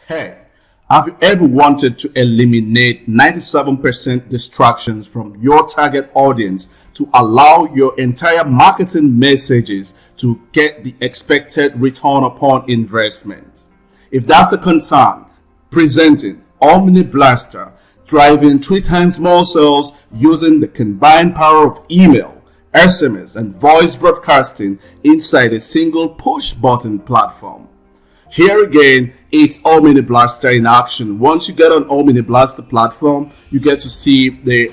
Hey, have you ever wanted to eliminate 97% distractions from your target audience to allow your entire marketing messages to get the expected return upon investment? If that's a concern, presenting OmniBlaster, driving 3 times more sales using the combined power of email, SMS, and voice broadcasting inside a single push button platform. Here again, it's OmniBlaster in action. Once you get on OmniBlaster platform, you get to see the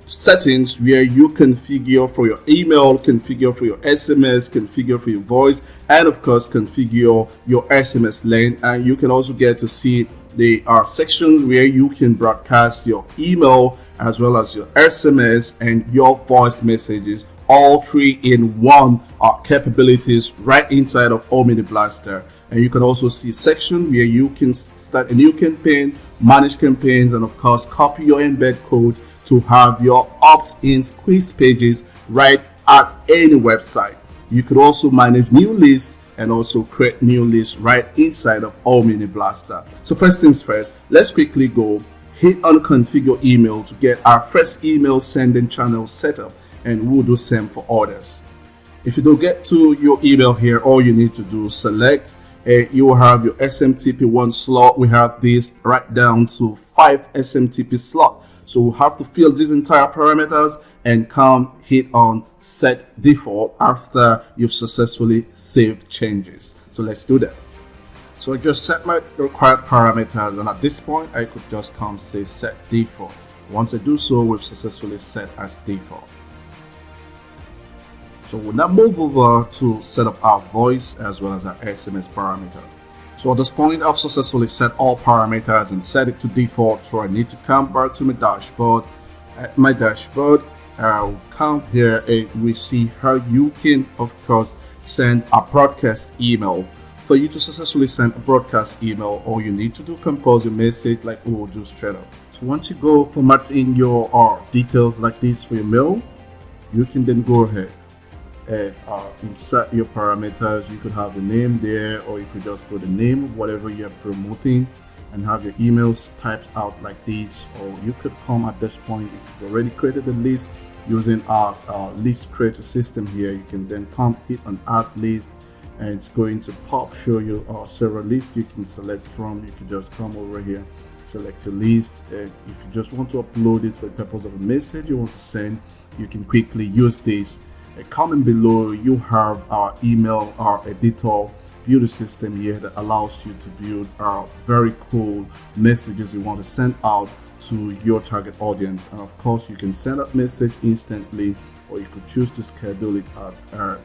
settings where you configure for your email, configure for your SMS, configure for your voice, and of course configure your SMS lane. And you can also get to see the section where you can broadcast your email as well as your SMS and your voice messages, all three in one capabilities right inside of OmniBlaster. And you can also see a section where you can start a new campaign, manage campaigns, and of course copy your embed codes to have your opt-in squeeze pages right at any website. You could also manage new lists and also create new lists right inside of OmniBlaster. So first things first, let's quickly go hit on configure email to get our first email sending channel set up, and we'll do same for others. If you don't get to your email here, all you need to do is select. You will have your SMTP1 slot. We have this right down to 5 SMTP slot. So we'll have to fill these entire parameters and come hit on set default after you've successfully saved changes. So let's do that. So I just set my required parameters, and at this point I could just come say set default. Once I do so, we've successfully set as default. So we'll now move over to set up our voice as well as our SMS parameter. So at this point, I've successfully set all parameters and set it to default. So I need to come back to my dashboard. At my dashboard, I'll come here and we see how you can, of course, send a broadcast email. For you to successfully send a broadcast email, all you need to do, compose your message like we will do straight up. So once you go format in your details like this for your mail, you can then go ahead and insert your parameters. You could have the name there, or you could just put the name of whatever you're promoting and have your emails typed out like this. Or you could come at this point, if you've already created a list using our list creator system here, you can then come hit on add list, and it's going to show you several lists you can select from. You can just come over here, select your list, and if you just want to upload it for the purpose of a message you want to send, you can quickly use this. A comment below, you have our email, our editor builder system here that allows you to build very cool messages you want to send out to your target audience. And of course, you can send that message instantly, or you could choose to schedule it at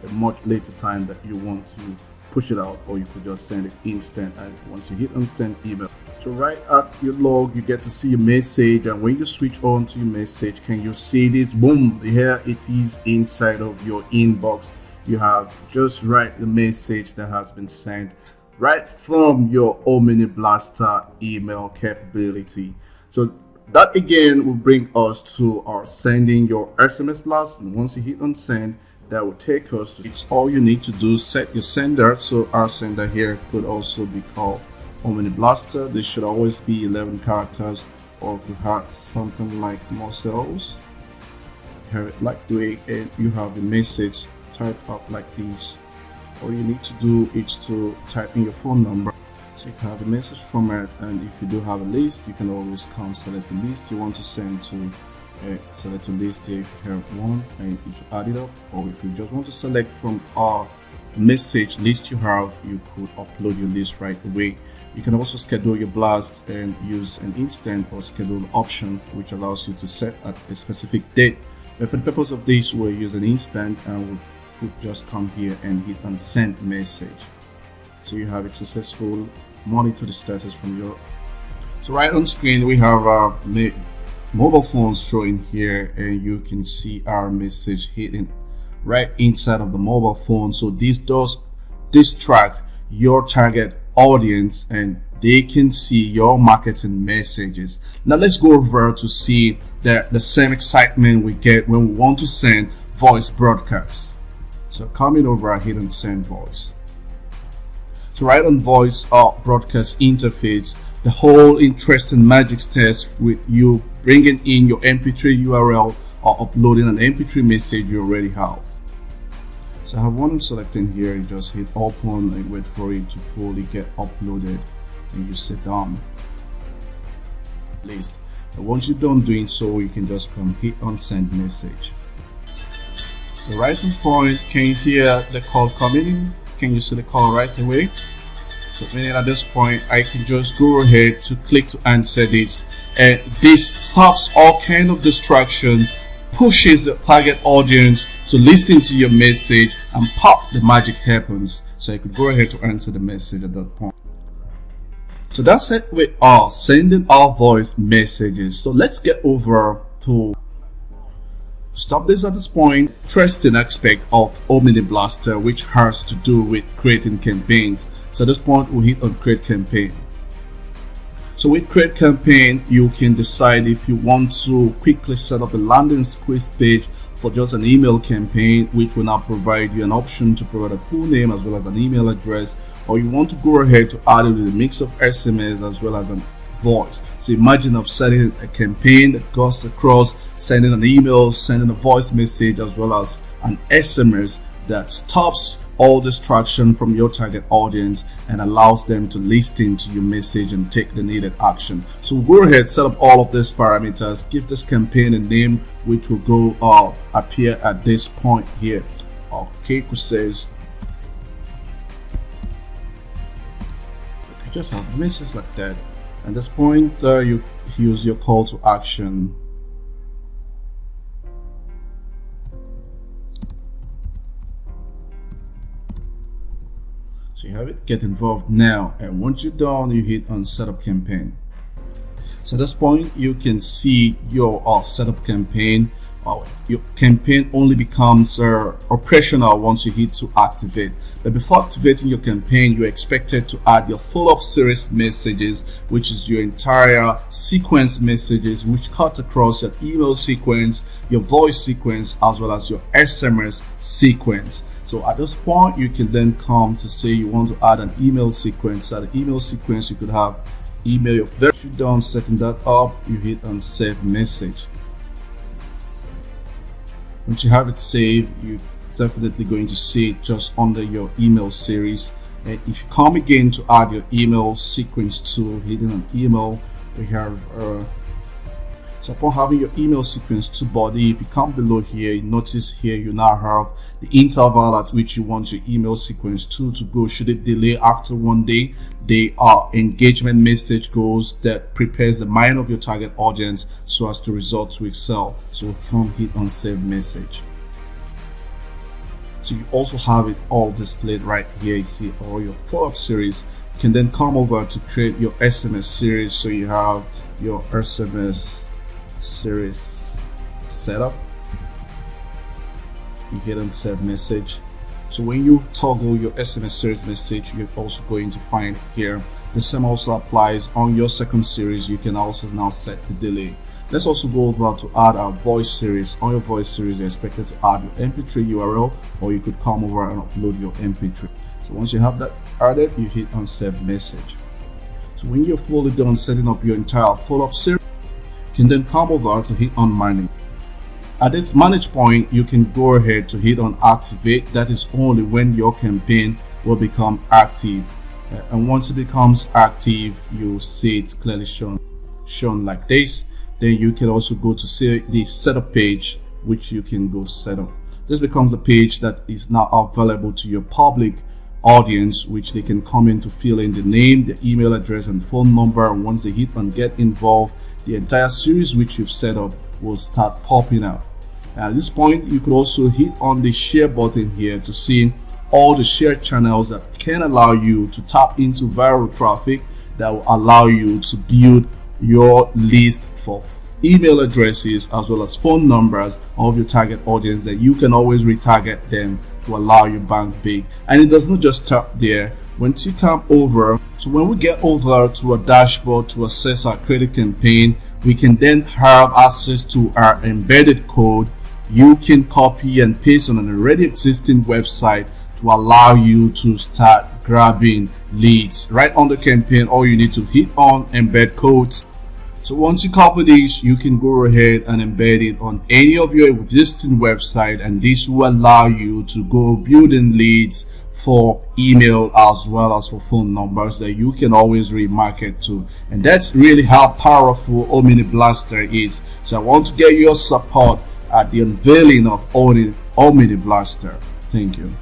a much later time that you want to push it out, or you could just send it instant. And once you hit on send email, so right at your log, you get to see your message, and when you switch on to your message, can you see this? Boom, here it is inside of your inbox. You have just write the message that has been sent right from your OmniBlaster email capability. So that again will bring us to our sending your SMS blast, and once you hit on send, that will take us to, it's all you need to do, set your sender. So our sender here could also be called OmniBlaster. This should always be 11 characters, or if you have something like more cells here like the way, and you have a message typed up like this. All you need to do is to type in your phone number, so you can have a message format. And if you do have a list, you can always come select the list you want to send to. Select a list here if you have one, and you add it up. Or if you just want to select from our message list you have, you could upload your list right away. You can also schedule your blast and use an instant or schedule option, which allows you to set at a specific date. But for the purpose of this, we'll use an instant, and we could just come here and hit on send message. So you have it successful. Monitor the status from your. So right on screen we have our mobile phones showing here, and you can see our message hidden right inside of the mobile phone. So this does distract your target audience, and they can see your marketing messages. Now let's go over to see the same excitement we get when we want to send voice broadcasts. So coming over, I hit on send voice. to write on voice or broadcast interface, the whole interesting magic steps with you bringing in your MP3 URL or uploading an MP3 message you already have. So I have one selecting here. You just hit open and wait for it to fully get uploaded, and you sit down. List. And once you're done doing so, you can just come hit on send message. The writing point, can you hear the call coming in? Can you see the call right away? So meaning at this point, I can just go ahead to click to answer this, and this stops all kind of distraction, pushes the target audience to listen to your message, and pop, the magic happens. So you could go ahead to answer the message at that point. So that's it with us sending our voice messages. So let's get over to stop this at this point. Interesting aspect of OmniBlaster, which has to do with creating campaigns. So at this point, we hit on create campaign. So with create campaign, you can decide if you want to quickly set up a landing squeeze page for just an email campaign, which will now provide you an option to provide a full name as well as an email address, or you want to go ahead to add it with a mix of SMS as well as an voice. So imagine upsetting a campaign that goes across sending an email, sending a voice message as well as an SMS that stops all distraction from your target audience and allows them to listen to your message and take the needed action. So we'll go ahead, set up all of these parameters, give this campaign a name which will go appear at this point here. Okay, which says just have a message like that. At this point, you use your call to action. So you have it, get involved now, and once you're done, you hit on setup campaign. So at this point, you can see your setup campaign. Your campaign only becomes operational once you hit to activate. But before activating your campaign, you're expected to add your follow-up series messages, which is your entire sequence messages, which cut across your email sequence, your voice sequence, as well as your SMS sequence. So at this point, you can then come to say you want to add an email sequence. At the email sequence, you could have email your very. If you're done setting that up, you hit on save message. Once you have it saved, you're definitely going to see it just under your email series. And if you come again to add your email sequence to hitting an email, we have so upon having your email sequence to body, if you come below here, you notice here you now have the interval at which you want your email sequence to go. Should it delay after 1 day, the engagement message goes that prepares the mind of your target audience so as to result to excel. So come hit on save message. So you also have it all displayed right here. You see all your follow-up series. You can then come over to create your SMS series. So you have your SMS series setup. You hit on save message. So when you toggle your SMS series message, you're also going to find here the same also applies on your second series. You can also now set the delay. Let's also go over to add our voice series. On your voice series, you're expected to add your MP3 URL, or you could come over and upload your MP3. So once you have that added, you hit on save message. So when you're fully done setting up your entire follow-up series, you can then come over to hit on manage. At this manage point, you can go ahead to hit on activate. That is only when your campaign will become active. And once it becomes active, you'll see it clearly shown like this. Then you can also go to see the setup page, which you can go set up. This becomes a page that is now available to your public audience, which they can come in to fill in the name, the email address, and phone number. And once they hit on get involved, the entire series which you've set up will start popping out. At this point, you could also hit on the share button here to see all the shared channels that can allow you to tap into viral traffic that will allow you to build your list for email addresses as well as phone numbers of your target audience that you can always retarget them to allow you bank big. And it does not just stop there. Once you come over, so when we get over to a dashboard to assess our credit campaign, we can then have access to our embedded code. You can copy and paste on an already existing website to allow you to start grabbing leads. Right on the campaign, all you need to hit on embed codes. So once you copy this, you can go ahead and embed it on any of your existing website, and this will allow you to go building leads for email as well as for phone numbers that you can always remarket to. And that's really how powerful OmniBlaster is. So I want to get your support at the unveiling of OmniBlaster. Thank you.